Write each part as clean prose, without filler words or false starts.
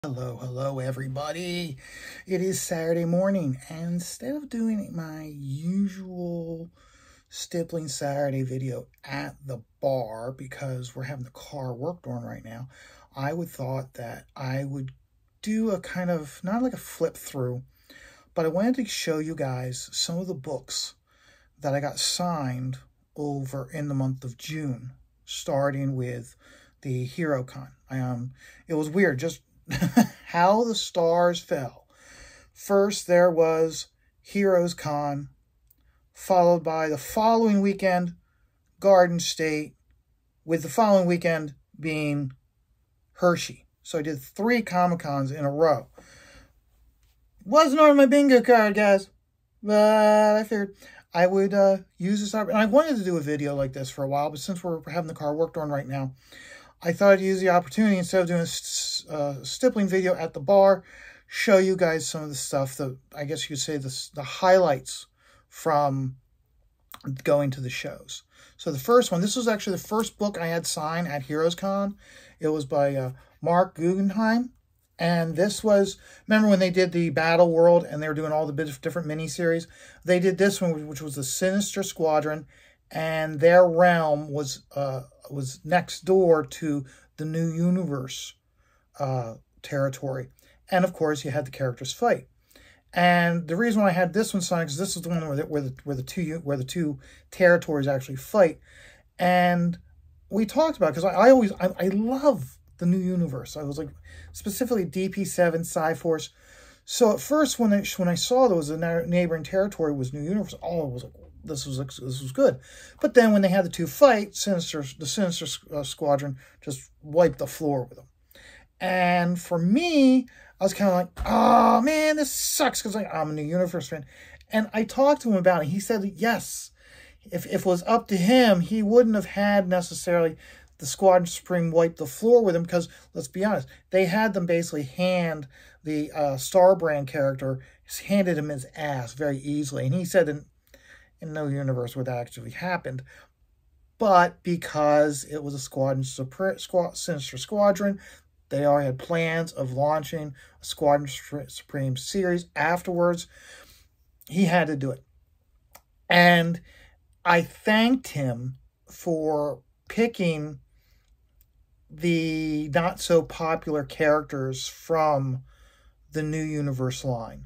Hello, everybody. It is Saturday morning, and instead of doing my usual Stippling Saturday video at the bar, because we're having the car worked on right now, I would thought that I would do a kind of, not like a flip through, but I wanted to show you guys some of the books that I got signed over in the month of June, starting with the HeroCon. It was weird, just how the stars fell. First, there was Heroes Con, followed by the following weekend, Garden State, with the following weekend being Hershey. So I did 3 Comic-Cons in a row. Wasn't on my bingo card, guys, but I figured I would use this opportunity. And I wanted to do a video like this for a while, but since we're having the car worked on right now, I thought I'd use the opportunity, instead of doing a stippling video at the bar, show you guys some of the stuff that, I guess you could say, the highlights from going to the shows. So the first one, this was actually the first book I had signed at Heroes Con. It was by Mark Guggenheim. And this was, remember when they did the Battle World and they were doing all the different miniseries? They did this one, which was the Sinister Squadron, and their realm was next door to the New Universe territory. And of course, you had the characters fight. And the reason why I had this one signed is this is the one where the two territories actually fight. And we talked about it, because I love the New Universe. I was like, specifically DP7, Cyforce. So at first, when I saw there was a neighboring territory was New Universe, I was like, this was good. But then when they had the two fight, the Sinister Squadron just wiped the floor with them. And for me, I was kind of like, oh man, this sucks, because I'm a New Universe fan. And I talked to him about it. He said, yes, if it was up to him, he wouldn't have had necessarily the Squadron Supreme wipe the floor with him, because let's be honest, they had them basically hand the Starbrand character, handed him his ass very easily. And he said in no universe would that actually happened. But because it was a Sinister Squadron, they already had plans of launching a Squadron Supreme series afterwards. He had to do it. And I thanked him for picking the not so popular characters from the New Universe line.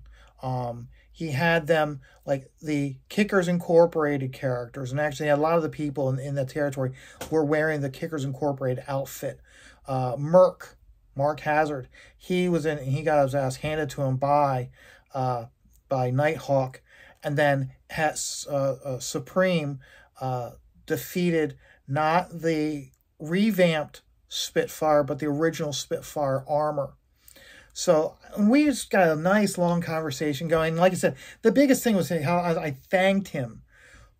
He had them like the Kickers Incorporated characters, and actually a lot of the people in the territory were wearing the Kickers Incorporated outfit. Mark Hazard, he got his ass handed to him by Nighthawk, and then Supreme defeated not the revamped Spitfire, but the original Spitfire armor. So we just got a nice long conversation going. Like I said, the biggest thing was how I thanked him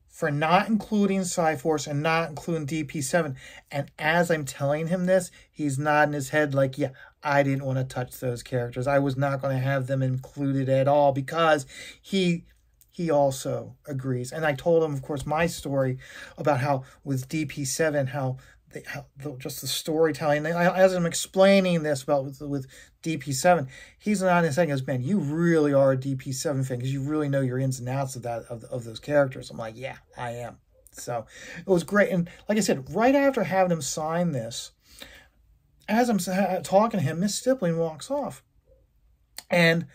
for not including Cyforce and not including DP7. And as I'm telling him this, he's nodding his head like, yeah, I didn't want to touch those characters. I was not going to have them included at all, because he also agrees. And I told him, of course, my story about how with DP7, just the storytelling. As I'm explaining this about with DP7, he's not in saying, man, you really are a DP7 fan, because you really know your ins and outs of those characters. I'm like, yeah, I am. So it was great. And like I said, right after having him sign this, as I'm talking to him, Miss Stippling walks off. And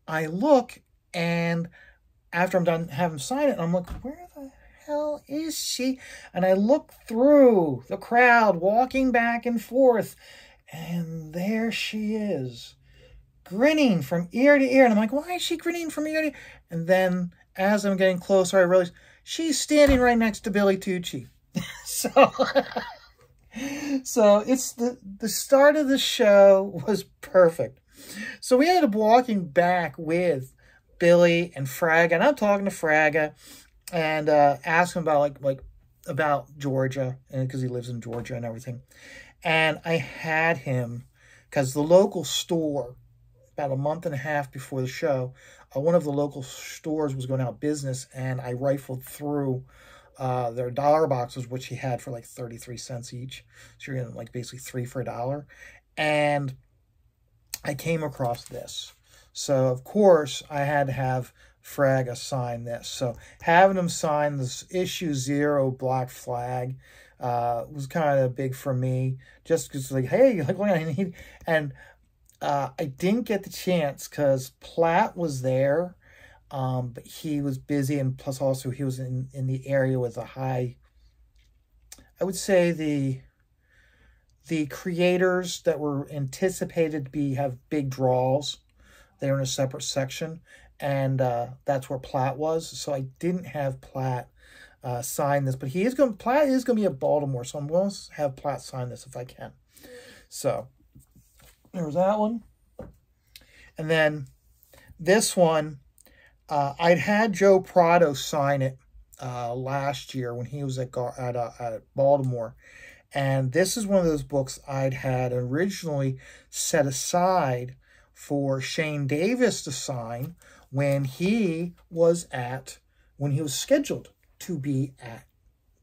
I look, and after I'm done having him sign it, I'm like, where the hell is she? And I look through the crowd walking back and forth, and there she is, grinning from ear to ear. And I'm like, why is she grinning from ear to ear? And then as I'm getting closer, I realize she's standing right next to Billy Tucci. So it's the start of the show was perfect. So we ended up walking back with Billy and Fraga, and I'm talking to Fraga and asking about about Georgia, and because he lives in Georgia and everything. And I had him, because the local store, about a month and a half before the show, one of the local stores was going out of business, and I rifled through their dollar boxes, which he had for like 33 cents each. So you're getting like basically 3 for $1. And I came across this. So, of course, I had to have Fraga sign this. So, having him sign this issue 0 Black Flag was kind of big for me. Just because, like, hey, like, what I need. And I didn't get the chance because Platt was there, but he was busy. And plus, also, he was in the area with a high, I would say, the creators that were anticipated to have big draws. They were in a separate section, and that's where Platt was. So I didn't have Platt sign this, but Platt is going to be at Baltimore, so I'm going to have Platt sign this if I can. So there's that one. And then this one, I'd had Joe Prado sign it last year when he was at Baltimore. And this is one of those books I'd had originally set aside for Shane Davis to sign when he was scheduled to be at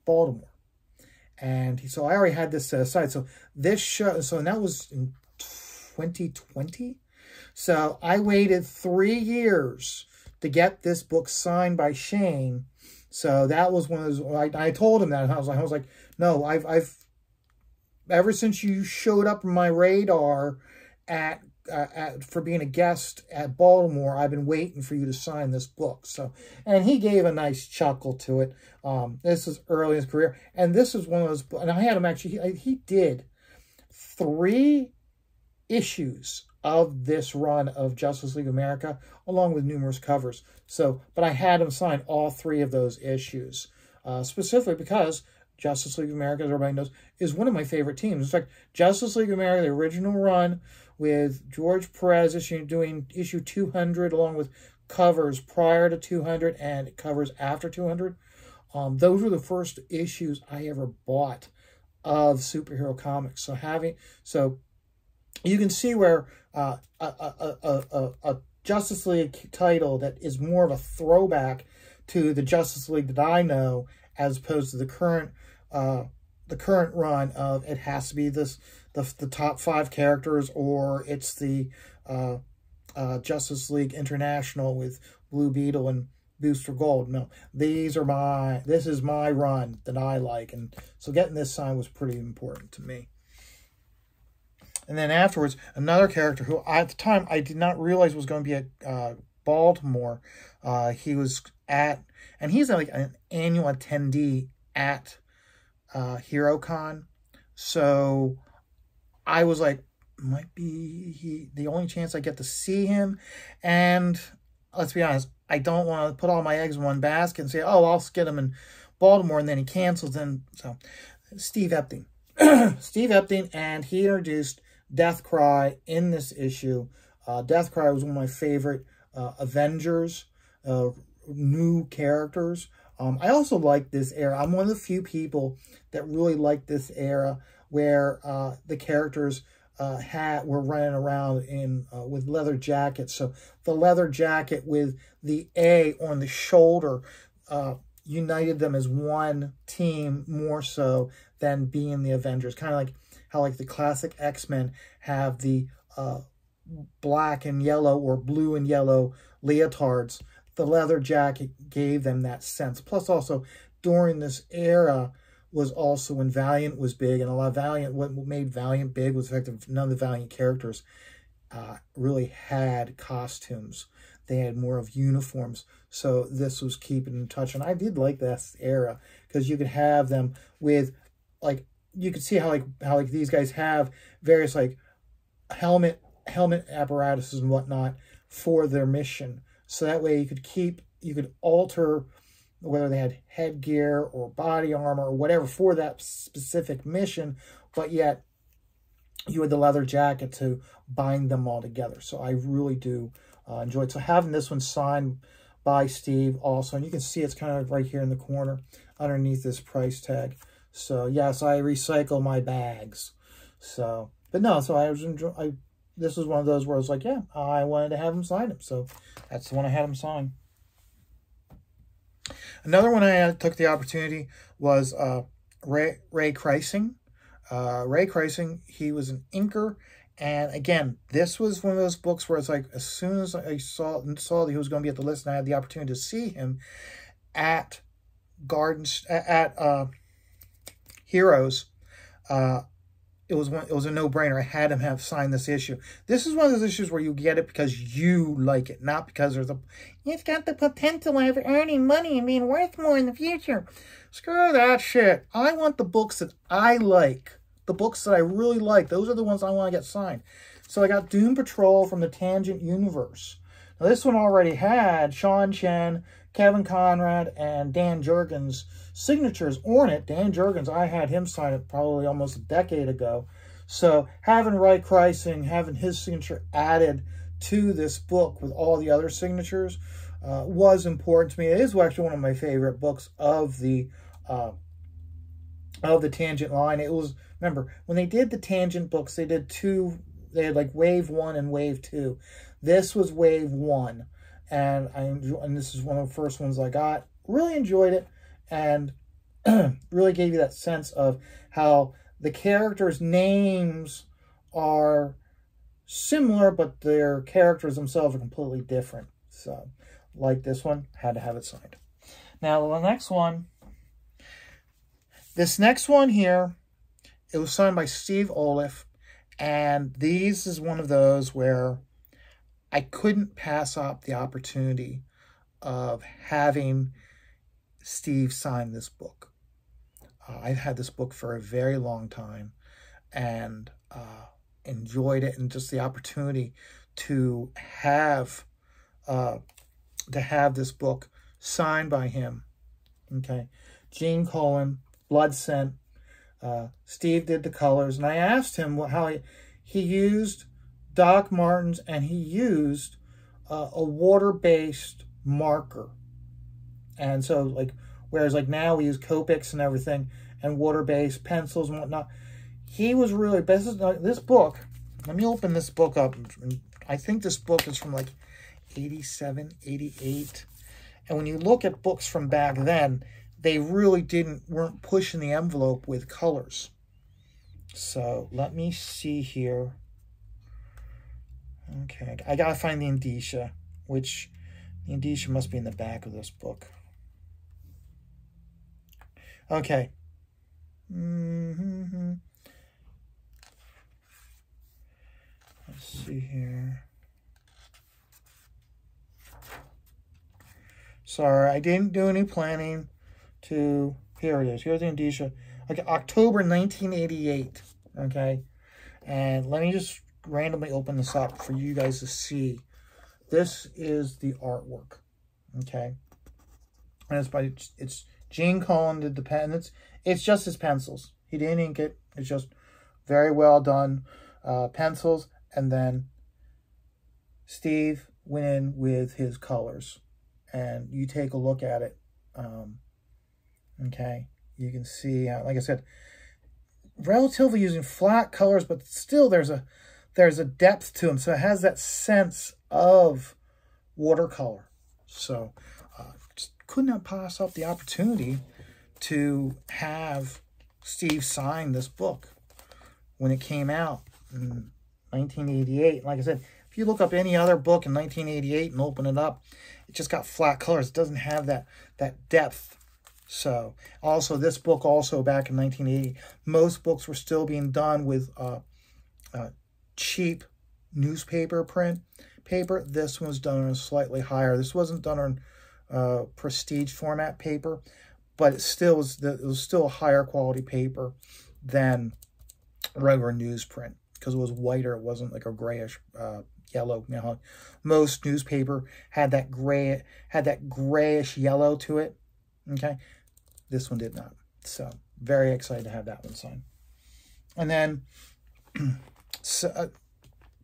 Baltimore. And so I already had this set aside. So and that was in 2020. So I waited 3 years to get this book signed by Shane. So that was one of those, I told him that. I was like, no, I've ever since you showed up on my radar for being a guest at Baltimore, I've been waiting for you to sign this book. So, and he gave a nice chuckle to it. This is early in his career, and this is one of those. And I had him actually. He did 3 issues of this run of Justice League of America, along with numerous covers. So, but I had him sign all 3 of those issues, specifically because Justice League of America, as everybody knows, is one of my favorite teams. In fact, Justice League of America, the original run with George Perez doing issue 200, along with covers prior to 200 and covers after 200. Those were the first issues I ever bought of superhero comics. So you can see where a Justice League title that is more of a throwback to the Justice League that I know, as opposed to the current run of it has to be the top 5 characters, or it's the Justice League International with Blue Beetle and Booster Gold. No, this is my run that I like, and so getting this signed was pretty important to me. And then afterwards, another character who at the time I did not realize was going to be at Baltimore. He's like an annual attendee at HeroCon. So I was like, might be the only chance I get to see him. And let's be honest, I don't want to put all my eggs in one basket and say, oh, I'll get him in Baltimore, and then he cancels. So Steve Epting. Steve Epting, and he introduced Deathcry in this issue. Deathcry was one of my favorite Avengers, new characters. I also like this era. I'm one of the few people that really like this era where the characters were running around with leather jackets. So the leather jacket with the A on the shoulder united them as one team more so than being the Avengers. Kind of like how like the classic X-Men have the black and yellow or blue and yellow leotards. The leather jacket gave them that sense. Plus also during this era was also when Valiant was big, and a lot of what made Valiant big was the fact that none of the Valiant characters really had costumes. They had more of uniforms. So this was keeping in touch. And I did like this era because you could have them with, like, you could see how these guys have various like helmet apparatuses and whatnot for their mission. So that way you could alter whether they had headgear or body armor or whatever for that specific mission, but yet you had the leather jacket to bind them all together. So I really do enjoy it. So having this one signed by Steve also, and you can see it's kind of right here in the corner underneath this price tag. So yes, I recycle my bags. So, but no, so this was one of those where I was like, yeah, I wanted to have him sign it. So that's the one I had him sign. Another one I took the opportunity was Ray Kreising. Ray Kreising, he was an inker And again, this was one of those books where it's like, as soon as I saw that he was going to be at the list, and I had the opportunity to see him at Heroes, it was a no-brainer. I had him have signed this issue. This is one of those issues where you get it because you like it, not because it's got the potential of earning money and being worth more in the future. Screw that shit. I want the books that I like. The books that I really like. Those are the ones I want to get signed. So I got Doom Patrol from the Tangent Universe. Now this one already had Sean Chen, Kevin Conrad, and Dan Jurgens' signatures on it. Dan Jurgens, I had him sign it probably almost a decade ago. So having Ray Kreising, having his signature added to this book with all the other signatures was important to me. It is actually one of my favorite books of the Tangent line. It was, remember, when they did the Tangent books, they did two. They had like Wave 1 and Wave 2. This was Wave 1. And this is one of the first ones I got. Really enjoyed it, and really gave you that sense of how the characters' names are similar, but their characters themselves are completely different. So, like this one, had to have it signed. Now, the next one, this next one here, it was signed by Steve Oliff, and these is one of those where I couldn't pass up the opportunity of having Steve sign this book. I've had this book for a very long time and enjoyed it, and just the opportunity to have this book signed by him. Okay, Gene Colan, Blood Scent. Steve did the colors, and I asked him how he used Doc Martens, and he used a water-based marker. And so, like, whereas like now we use Copics and everything, and water-based pencils and whatnot, he was really, this book, let me open this book up. I think this book is from like 87, 88. And when you look at books from back then, they really weren't pushing the envelope with colors. So let me see here. Okay, I gotta find the indicia, which the indicia must be in the back of this book. Okay. Let's see here. Sorry, I didn't do any planning to... Here it is. Here's the indicia. Okay, October 1988. Okay. And let me just randomly open this up for you guys to see. This is the artwork. Okay. And it's Gene Colan did the pen. It's just his pencils. He didn't ink it. It's just very well done pencils. And then Steve went in with his colors. And you take a look at it. Okay. You can see, like I said, relatively using flat colors, but still there's a depth to them. So it has that sense of watercolor. So just could not pass up the opportunity to have Steve sign this book when it came out in 1988. Like I said, if you look up any other book in 1988 and open it up, it just got flat colors. It doesn't have that depth. So also this book also back in 1980, most books were still being done with cheap newspaper print paper. This one was done on a slightly higher. This wasn't done on prestige format paper, but it was still a higher quality paper than regular newsprint because it was whiter. It wasn't like a grayish yellow. You know, most newspaper had that grayish yellow to it. Okay, this one did not. So very excited to have that one signed. And then so,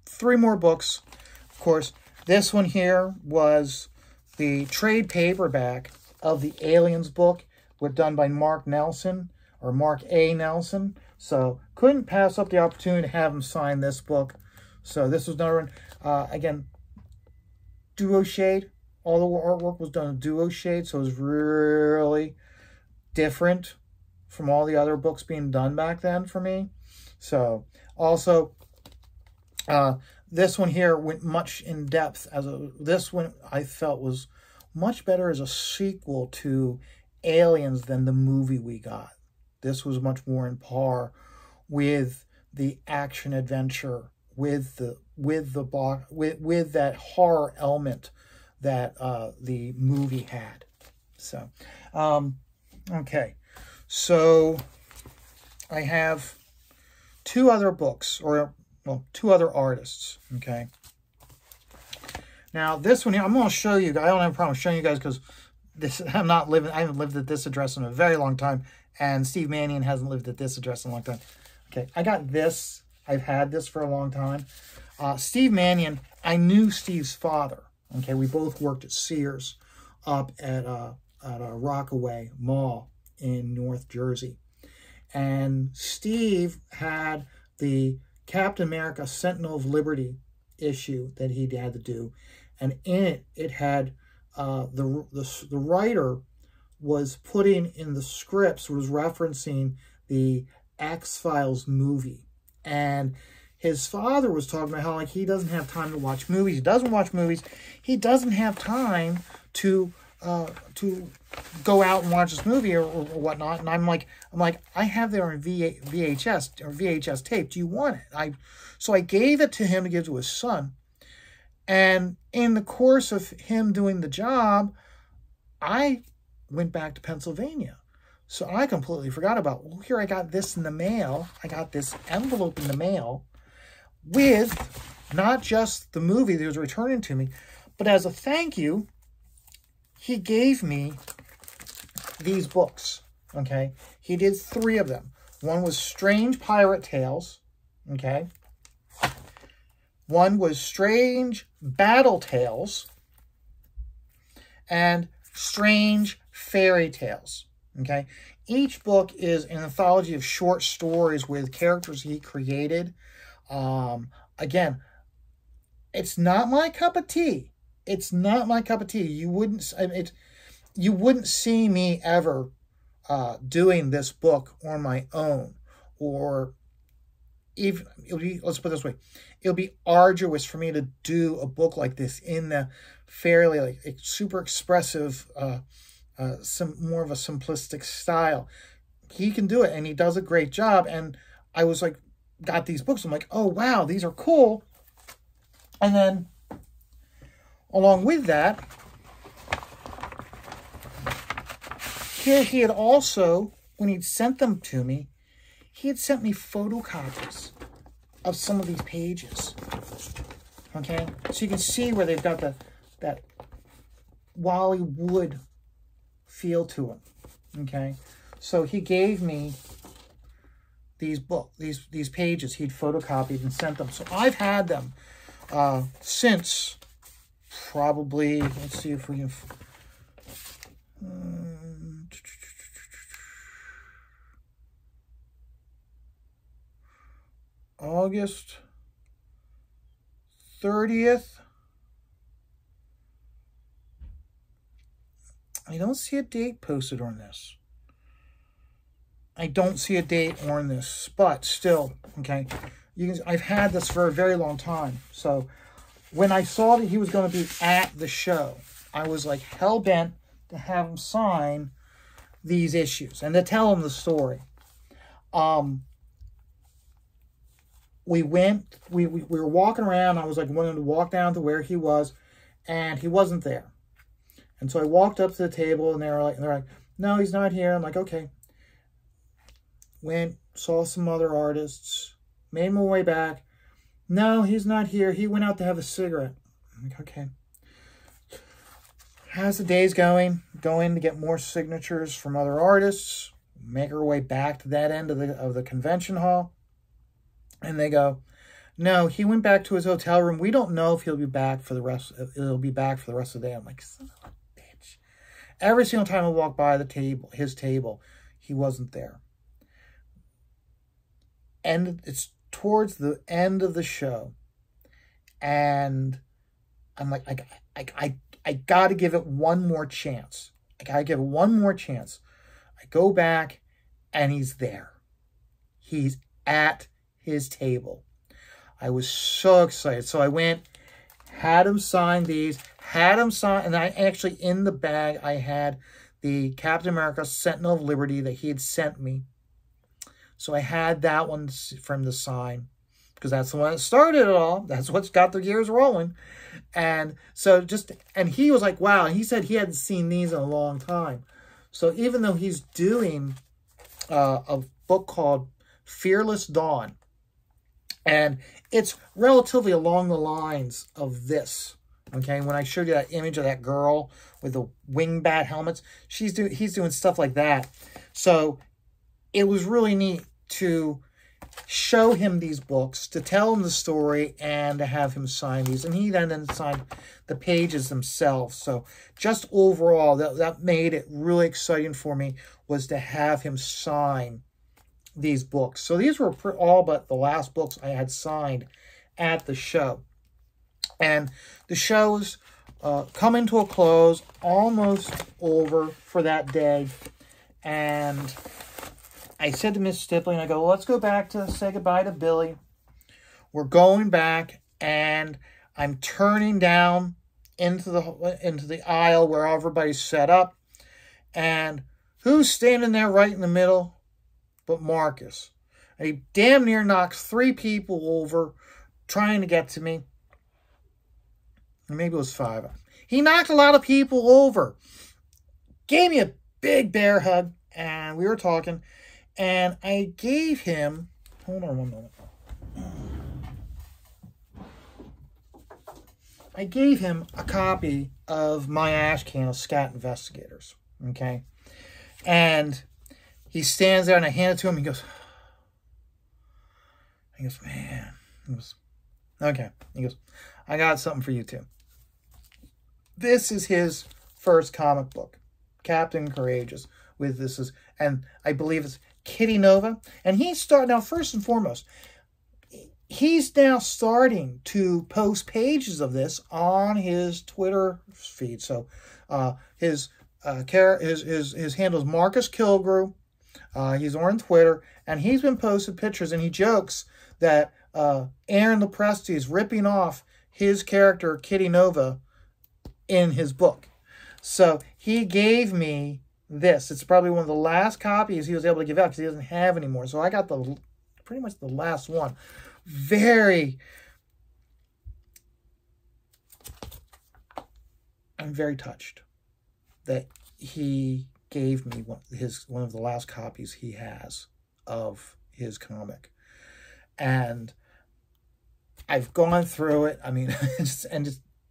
3 more books. Of course, this one here was the trade paperback of the Aliens book, done by Mark Nelson, or Mark A. Nelson. So couldn't pass up the opportunity to have him sign this book. So this was another one. Again, duo shade. All the artwork was done in duo shade, so it was really different from all the other books being done back then for me. So also, This one here went much in depth. This one I felt was much better as a sequel to Aliens than the movie we got. This was much more in par with the action adventure, with that horror element that the movie had. So, okay. So I have two other books, or well, two other artists. Okay. Now this one here, I'm going to show you. I don't have a problem showing you guys because I haven't lived at this address in a very long time, and Steve Mannion hasn't lived at this address in a long time. Okay, I got this. I've had this for a long time. Steve Mannion, I knew Steve's father. Okay, we both worked at Sears up at a Rockaway Mall in North Jersey. And Steve had the Captain America Sentinel of Liberty issue that he had to do. And in it had the writer was putting in the scripts, was referencing the X-Files movie. And his father was talking about how, like, he doesn't have time to watch movies. He doesn't watch movies. He doesn't have time to go out and watch this movie or whatnot. And I'm like, I have there on VHS or VHS tape. Do you want it? So I gave it to him to give to his son. And in the course of him doing the job, I went back to Pennsylvania. So I completely forgot about, well, here I got this in the mail. I got this envelope in the mail with not just the movie that he was returning to me, but as a thank you, he gave me these books, okay? He did 3 of them. One was Strange Pirate Tales, okay? One was Strange Battle Tales and Strange Fairy Tales, okay? Each book is an anthology of short stories with characters he created. Again, it's not my cup of tea. It's not my cup of tea. You wouldn't see me ever doing this book on my own, or even let's put it this way, it'll be arduous for me to do a book like this in the fairly like super expressive, more of a simplistic style. He can do it, and he does a great job. And I was like, got these books. I'm like, oh wow, these are cool. And then along with that, here he had also, when he'd sent them to me, he had sent me photocopies of some of these pages. Okay? So you can see where they've got that Wally Wood feel to them. Okay? So he gave me these pages he'd photocopied and sent them. So I've had them since probably, let's see if we can, August 30th. I don't see a date posted on this. I don't see a date on this, but still, okay. I've had this for a very long time. So when I saw that he was going to be at the show, I was like hell-bent to have him sign these issues and to tell him the story. We were walking around. I was like wanting to walk down to where he was, and he wasn't there. And so I walked up to the table, and they're like, no, he's not here. I'm like, okay. Went, saw some other artists, made my way back. No, he's not here. He went out to have a cigarette. I'm like, okay. How's the days going? Going to get more signatures from other artists. Make our way back to that end of the convention hall. And they go, no, he went back to his hotel room. We don't know if he'll be back for the rest. He'll be back for the rest of the day. I'm like, son of a bitch. Every single time I walk by his table, he wasn't there. And it's towards the end of the show, and I'm like, I got to give it one more chance. I got to give it one more chance. I go back, and he's there. He's at his table. I was so excited. So I went, had him sign these, had him sign, and I actually, in the bag, I had the Captain America Sentinel of Liberty that he had sent me. So I had that one from the sign, because that's the one that started it all. That's what's got the gears rolling. And so and he was like, wow. And he said he hadn't seen these in a long time. So even though he's doing a book called Fearless Dawn, and it's relatively along the lines of this, okay? When I showed you that image of that girl with the wingbat helmets, he's doing stuff like that. So it was really neat to show him these books, to tell him the story, and to have him sign these. And he then signed the pages themselves. So just overall, that made it really exciting for me, was to have him sign these books. So these were all but the last books I had signed at the show. And the show's coming to a close, almost over for that day. And I said to Miss Stippling, I go, well, let's go back to say goodbye to Billy. We're going back, and I'm turning down into the aisle where everybody's set up. And who's standing there right in the middle but Marcus? And he damn near knocks 3 people over trying to get to me. Or maybe it was 5. He knocked a lot of people over. Gave me a big bear hug, and we were talking. And I gave him, hold on one moment. I gave him a copy of my ash can of Scat Investigators, okay? And he stands there, and I hand it to him. He goes, man. He goes, okay. He goes, I got something for you too. This is his first comic book, Captain Courageous. With this is, and I believe it's Kitty Nova. And now, first and foremost, he's now starting to post pages of this on his Twitter feed. So his handle is Marcus Kilgrew. He's on Twitter, and he's been posting pictures, and he jokes that Aaron Lopresti is ripping off his character Kitty Nova in his book. So he gave me this. It's probably one of the last copies he was able to give out, because he doesn't have any more. So I got pretty much the last one. I'm very touched that he gave me one of the last copies he has of his comic. And I've gone through it. I mean,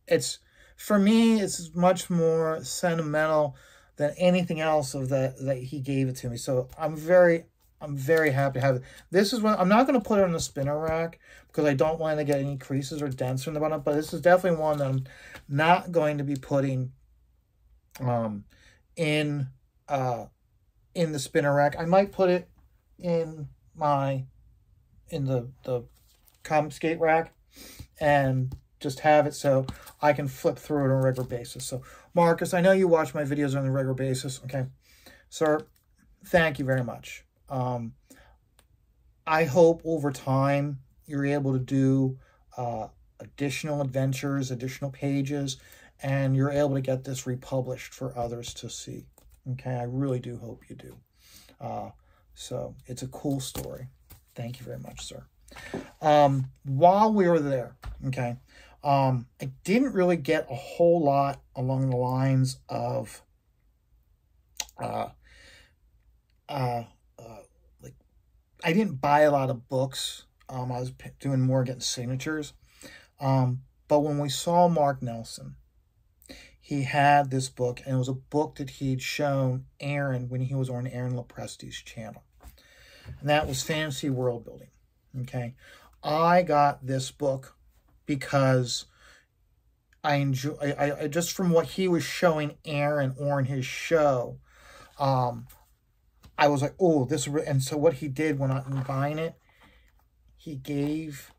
it's for me, it's much more sentimental than anything else that he gave it to me. So I'm very happy to have it. This is one, I'm not going to put it on the spinner rack because I don't want to get any creases or dents in the bottom, but this is definitely one that I'm not going to be putting in the spinner rack. I might put it in the comic skate rack and just have it so I can flip through it on a regular basis. So Marcus, I know you watch my videos on a regular basis. Okay, sir, thank you very much. I hope over time you're able to do additional adventures, additional pages, and you're able to get this republished for others to see. Okay, I really do hope you do. So it's a cool story. Thank you very much, sir. While we were there, okay, I didn't really get a whole lot along the lines of like, I didn't buy a lot of books. I was doing more getting signatures. But when we saw Mark Nelson, he had this book, and it was a book that he'd shown Aaron when he was on Aaron Lopresti's channel. And that was Fantasy World Building. Okay. I got this book because I just from what he was showing Aaron on his show, I was like, oh, this, and so what he did when I'm buying it, he gave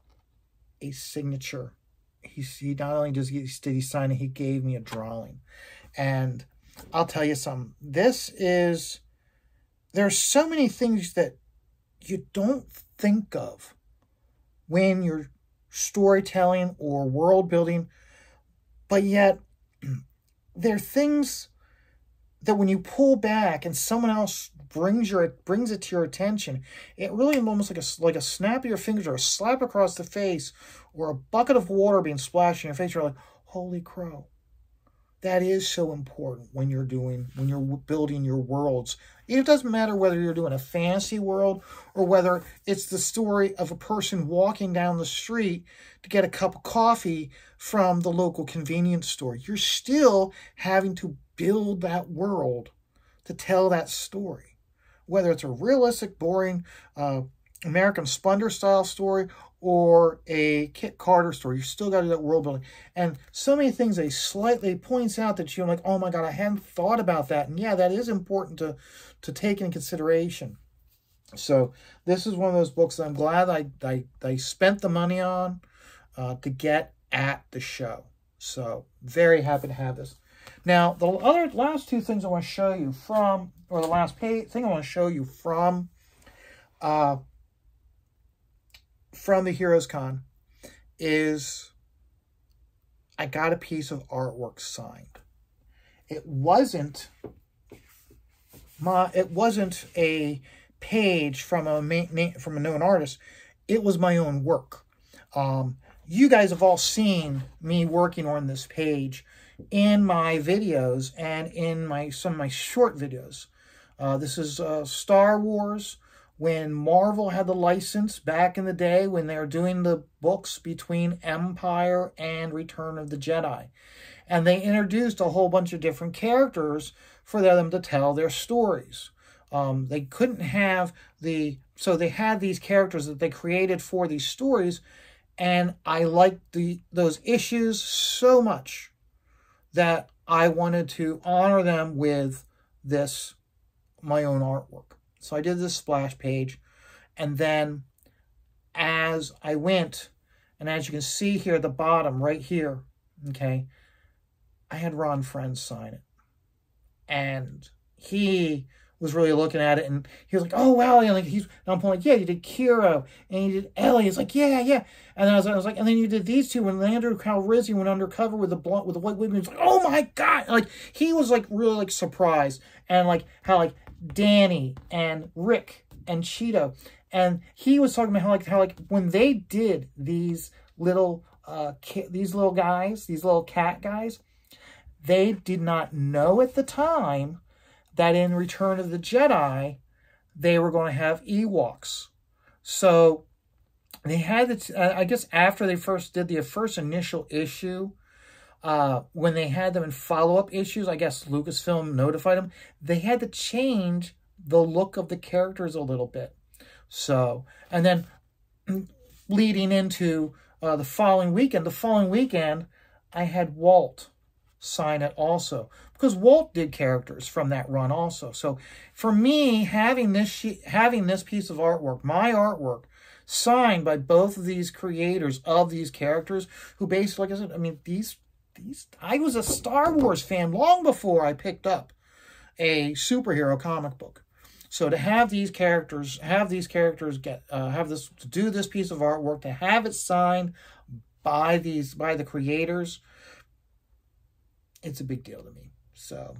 a signature. He not only did he sign it, he gave me a drawing. And I'll tell you something. There's so many things that you don't think of when you're storytelling or world building, but yet there are things that when you pull back and someone else brings it to your attention, it really almost like a snap of your fingers or a slap across the face or a bucket of water being splashed in your face. You're like, holy crow. That is so important when you're building your worlds. It doesn't matter whether you're doing a fantasy world or whether it's the story of a person walking down the street to get a cup of coffee from the local convenience store. You're still having to build that world to tell that story. Whether it's a realistic, boring American Splendor style story or a Kit Carter story, you still got to do that world building. And so many things they slightly points out that you're like, oh my God, I hadn't thought about that. And yeah, that is important to take into consideration. So this is one of those books that I'm glad I spent the money on to get at the show. So very happy to have this. Now, the last two things I want to show you from, or the last thing I want to show you from the Heroes Con is I got a piece of artwork signed. It wasn't a page from a known artist. It was my own work. You guys have all seen me working on this page in my videos and in some of my short videos. This is Star Wars, when Marvel had the license back in the day when they were doing the books between Empire and Return of the Jedi. And they introduced a whole bunch of different characters for them to tell their stories. They couldn't have so they had these characters that they created for these stories, and I liked those issues so much that I wanted to honor them with my own artwork. So I did this splash page, and then as I went, and as you can see here at the bottom, right here, okay, I had Ron Friends sign it. And he was really looking at it, and he was like, oh, wow. And I'm like, yeah, you did Kiro, and you did Ellie. It's like, yeah. And then I was like, and then you did these two when Lando Calrissian went undercover with the white wig. He was like, oh my God. Like, he was like really like surprised. And like how like Danny and Rick and Cheeto, and he was talking about how when they did these little guys, these little cat guys, they did not know at the time that in Return of the Jedi they were going to have Ewoks. So they had I guess after they first did the first initial issue, when they had them in follow-up issues, I guess Lucasfilm notified them, they had to change the look of the characters a little bit. So, and then leading into the following weekend, I had Walt sign it also, because Walt did characters from that run also. So for me, having this piece of artwork, my artwork, signed by both of these creators of these characters, who basically, like I said, I mean, I was a Star Wars fan long before I picked up a superhero comic book. So to have these characters, do this piece of artwork, to have it signed by the creators, it's a big deal to me. So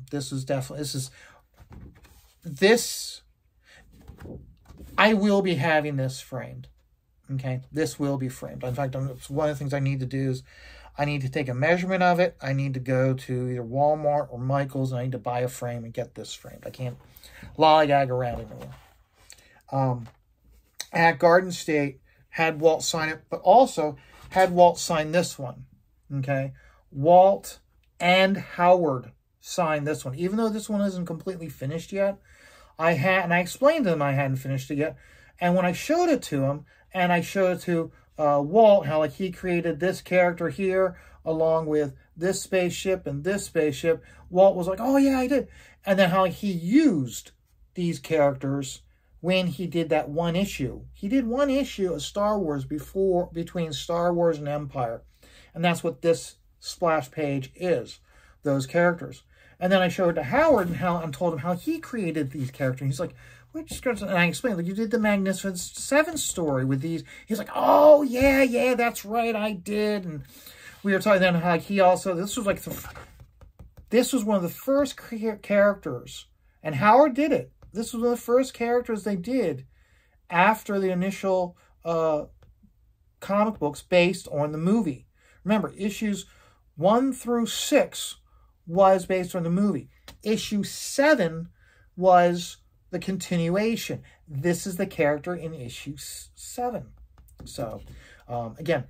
I will be having this framed. Okay, this will be framed. In fact, it's one of the things I need to do is I need to take a measurement of it. I need to go to either Walmart or Michael's, and I need to buy a frame and get this framed. I can't lollygag around anymore. At Garden State, had Walt sign it, but also had Walt sign this one. Okay, Walt and Howard signed this one. Even though this one isn't completely finished yet, I explained to them I hadn't finished it yet. And when I showed it to him, and I showed it to Walt, how like he created this character here, along with this spaceship and this spaceship, Walt was like, oh yeah, I did. And then how he used these characters when he did that one issue. He did one issue of Star Wars between Star Wars and Empire. And that's what this splash page is, those characters. And then I showed it to Howard and told him how he created these characters. And he's like, which goes, and I explained, like, you did the Magnificent Seven story with these. He's like, oh, yeah, that's right, I did. And we were talking then how he also, this was one of the first characters, and Howard did it. This was one of the first characters they did after the initial comic books based on the movie. Remember, issues 1 through 6 was based on the movie. Issue 7 was the continuation. This is the character in issue 7. So, again,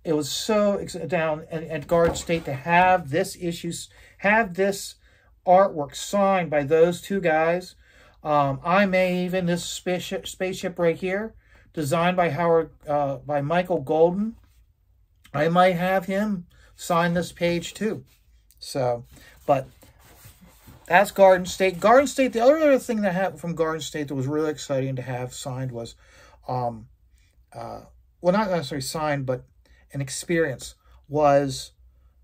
it was so down at Garden State to have this artwork signed by those two guys. I may even, this spaceship right here, designed by by Michael Golden, I might have him sign this page too. So, but that's Garden State. Garden State, the other thing that happened from Garden State that was really exciting to have signed was, well, not necessarily signed, but an experience, was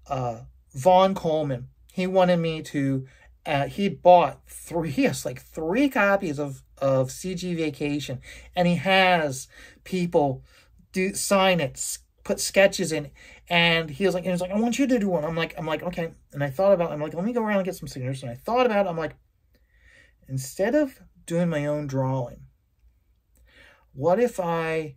Vaughn Coleman. He wanted me to, he bought he has like 3 copies of CG Vacation, and he has people sign it, put sketches in, and he was like, I want you to do one. I'm like, okay. And I thought about it. I'm like, let me go around and get some signatures. And I thought about it. I'm like, instead of doing my own drawing, what if I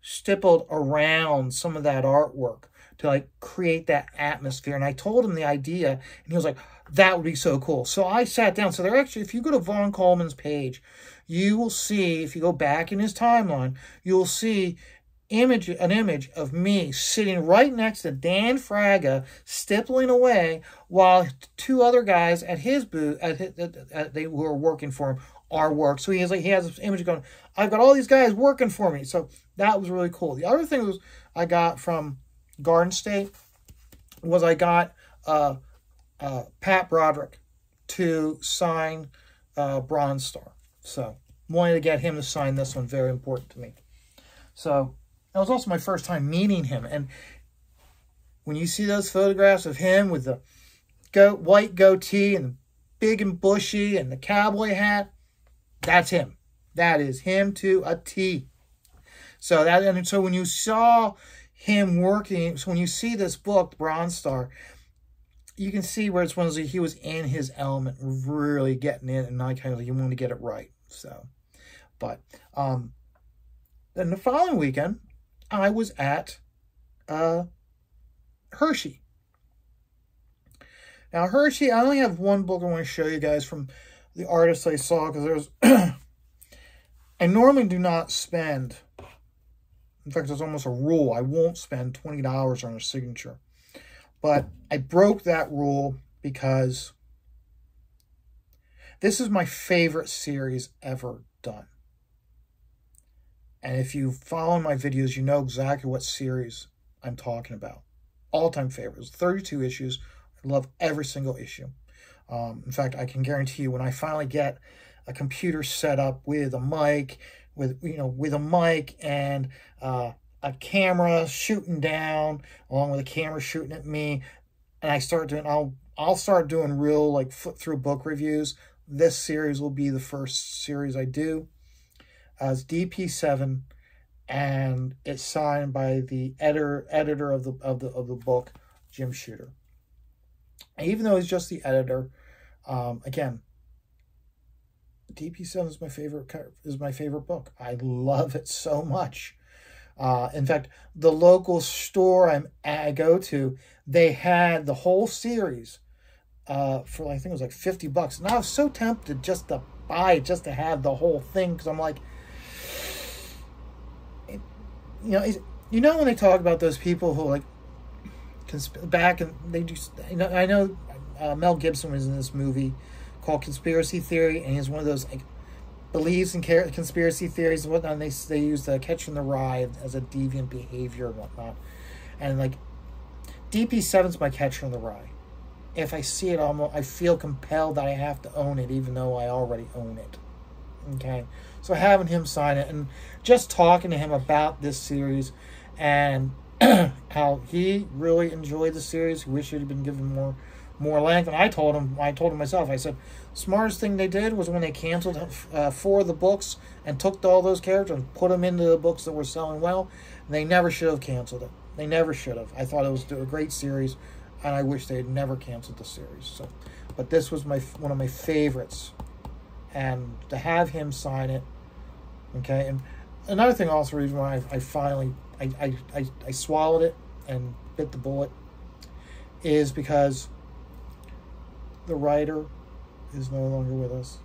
stippled around some of that artwork to like create that atmosphere? And I told him the idea, and he was like, that would be so cool. So I sat down. So they're actually, if you go to Vaughn Coleman's page, you will see, if you go back in his timeline, you'll see an image of me sitting right next to Dan Fraga, stippling away, while 2 other guys at his booth, they were working for him, our work. So he has this image going, I've got all these guys working for me. So that was really cool. The other thing was I got from Garden State was I got Pat Broderick to sign Bronze Star. So wanted to get him to sign this one. Very important to me. So that was also my first time meeting him. And when you see those photographs of him with the white goatee and the big and bushy and the cowboy hat, that's him. That is him to a T. So so when you saw him working, so when you see this book, Bronze Star, you can see where it's one of those, he was in his element, really getting in, and I kind of, you want to get it right. So, but then the following weekend, I was at Hershey. Now, Hershey, I only have one book I want to show you guys from the artists I saw, because there's, I normally do not spend, in fact, there's almost a rule, I won't spend $20 on a signature. But I broke that rule because this is my favorite series ever done. And if you follow my videos, you know exactly what series I'm talking about. All-time favorites, 32 issues. I love every single issue. In fact, I can guarantee you when I finally get a computer set up with a mic, with a mic and a camera shooting down, along with a camera shooting at me, and I start doing, I'll start doing real like flip through book reviews. This series will be the first series I do. It's DP7, and it's signed by the editor of the book, Jim Shooter. And even though he's just the editor, again, DP7 is my favorite book. I love it so much. In fact, the local store I go to, they had the whole series for, I think it was like $50. And I was so tempted just to buy it, just to have the whole thing, because I'm like, you know when they talk about those people who like back and they just, I know Mel Gibson was in this movie called Conspiracy Theory, and he's one of those like believes in conspiracy theories and whatnot, and they use the Catcher in the Rye as a deviant behavior and whatnot. And like DP7's my Catcher in the Rye. If I see it, I feel compelled that I have to own it, even though I already own it. Okay, so having him sign it and just talking to him about this series and how he really enjoyed the series, he wished it had been given more length. And I told him myself, I said, smartest thing they did was when they canceled 4 of the books and took all those characters and put them into the books that were selling well. They never should have canceled it. They never should have. I thought it was a great series, and I wish they had never canceled the series. So, but this was one of my favorites, and to have him sign it, okay. And another thing, also, reason why I finally I swallowed it and bit the bullet, is because the writer is no longer with us.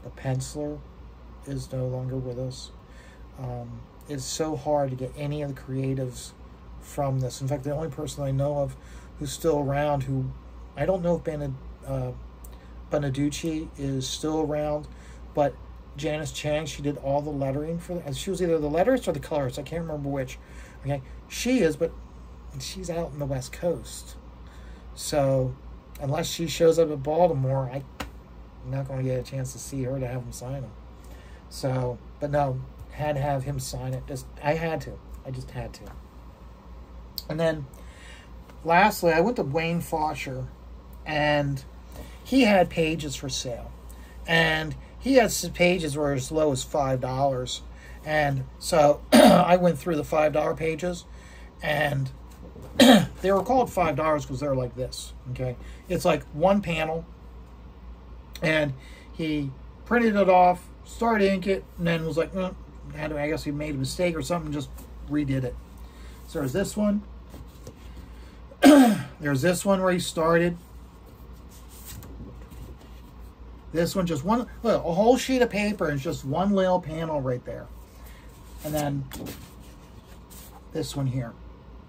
The penciler is no longer with us. It's so hard to get any of the creatives from this. In fact, the only person I know of who's still around, who I don't know if Beneducci is still around, but Janice Chang, she did all the lettering for she was either the letterist or the colorist. I can't remember which. Okay, she is, but she's out in the West Coast. So unless she shows up at Baltimore, I'm not going to get a chance to see her to have him sign them. So, but no, had to have him sign it. I had to. I just had to. And then, lastly, I went to Wayne Fosher, and he had pages for sale. And he had some pages were as low as $5. And so I went through the $5 pages, and they were called $5 because they're like this, okay? It's like one panel, and he printed it off, started ink it, and then was like, I guess he made a mistake or something, just redid it. So there's this one. There's this one where he started. This one, just one, look, a whole sheet of paper, and it's just one little panel right there. And then this one here,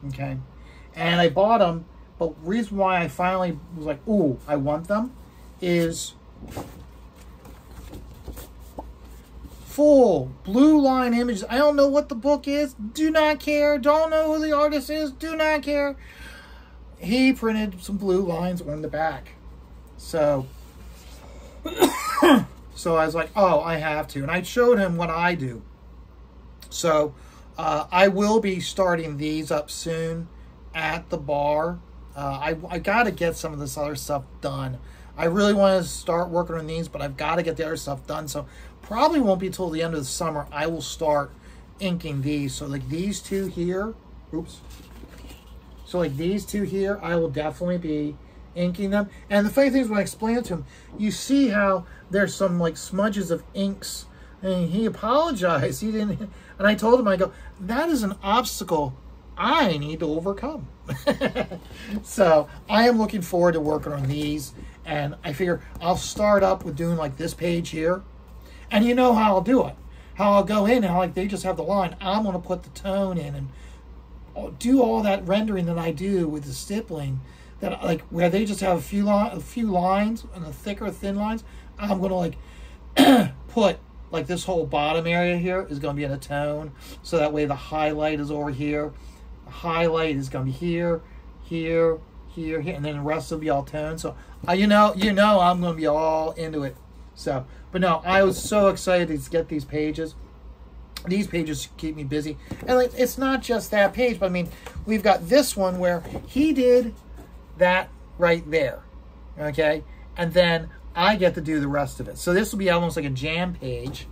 okay? And I bought them, but the reason why I finally was like, ooh, I want them, is full blue line images. I don't know what the book is. Do not care. Don't know who the artist is. Do not care. He printed some blue lines on the back. So, so I was like, oh, I have to. And I showed him what I do. So I will be starting these up soon at the bar. I got to get some of this other stuff done. I really want to start working on these, but I've got to get the other stuff done. So probably won't be till the end of the summer I will start inking these. So like these two here, oops. So like these two here, I will definitely be inking them. And the funny thing is, when I explain it to him, you see how there's some like smudges of inks. And he apologized. He didn't. And I told him, I go, that is an obstacle I need to overcome. So I am looking forward to working on these. And I figure I'll start up with doing like this page here. And you know how I'll do it. How I'll go in and how like they just have the line. I'm going to put the tone in and do all that rendering that I do with the stippling. That like where they just have a few lines and the thicker, thin lines. I'm going to like put like this whole bottom area here is going to be in a tone. So that way the highlight is over here. The highlight is going to be here, here, here, here, and then the rest will be all toned. So you know, I'm going to be all into it. So, but no, I was so excited to get these pages. These pages keep me busy, and like it's not just that page, but I mean, we've got this one where he did that right there, okay, and then I get to do the rest of it. So this will be almost like a jam page,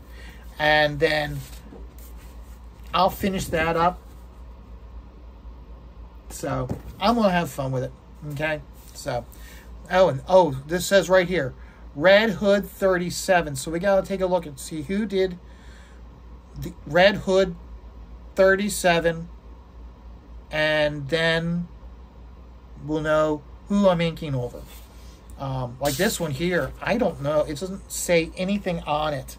and then I'll finish that up. So I'm gonna have fun with it, okay. So, oh, this says right here, Red Hood 37. So we gotta take a look and see who did the Red Hood 37, and then we'll know who I'm inking over. Like this one here, I don't know. It doesn't say anything on it,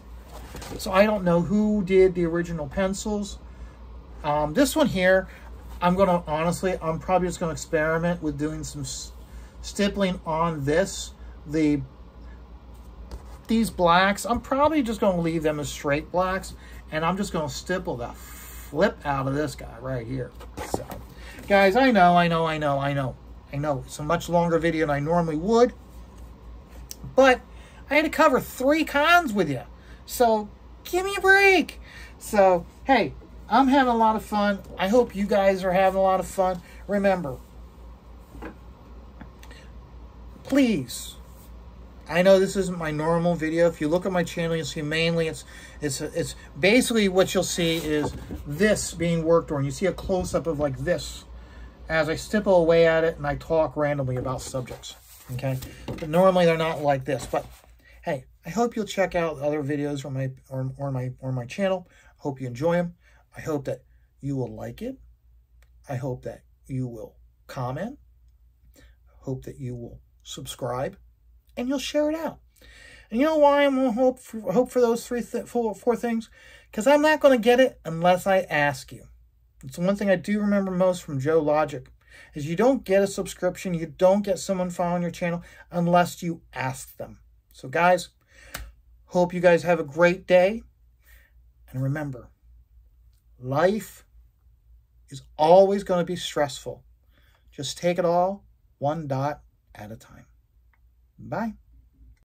so I don't know who did the original pencils. This one here, I'm probably just gonna experiment with doing some stippling on this. These blacks, I'm probably just gonna leave them as straight blacks, and I'm just gonna stipple the flip out of this guy right here. So, guys, I know. It's a much longer video than I normally would, but I had to cover 3 cons with you, so give me a break. So, hey, I'm having a lot of fun. I hope you guys are having a lot of fun. Remember, please, I know this isn't my normal video. If you look at my channel, you'll see mainly it's basically what you'll see is this being worked on. You see a close-up of like this as I stipple away at it and I talk randomly about subjects, okay? But normally they're not like this. But hey, I hope you'll check out other videos on my channel. I hope you enjoy them. I hope that you will like it. I hope that you will comment. I hope that you will subscribe. And you'll share it out. And you know why I'm going to hope for those four things? Because I'm not going to get it unless I ask you. It's the one thing I do remember most from Joe Logic, is you don't get a subscription, you don't get someone following your channel unless you ask them. So guys, hope you guys have a great day. And remember, life is always going to be stressful. Just take it all one dot at a time. Bye.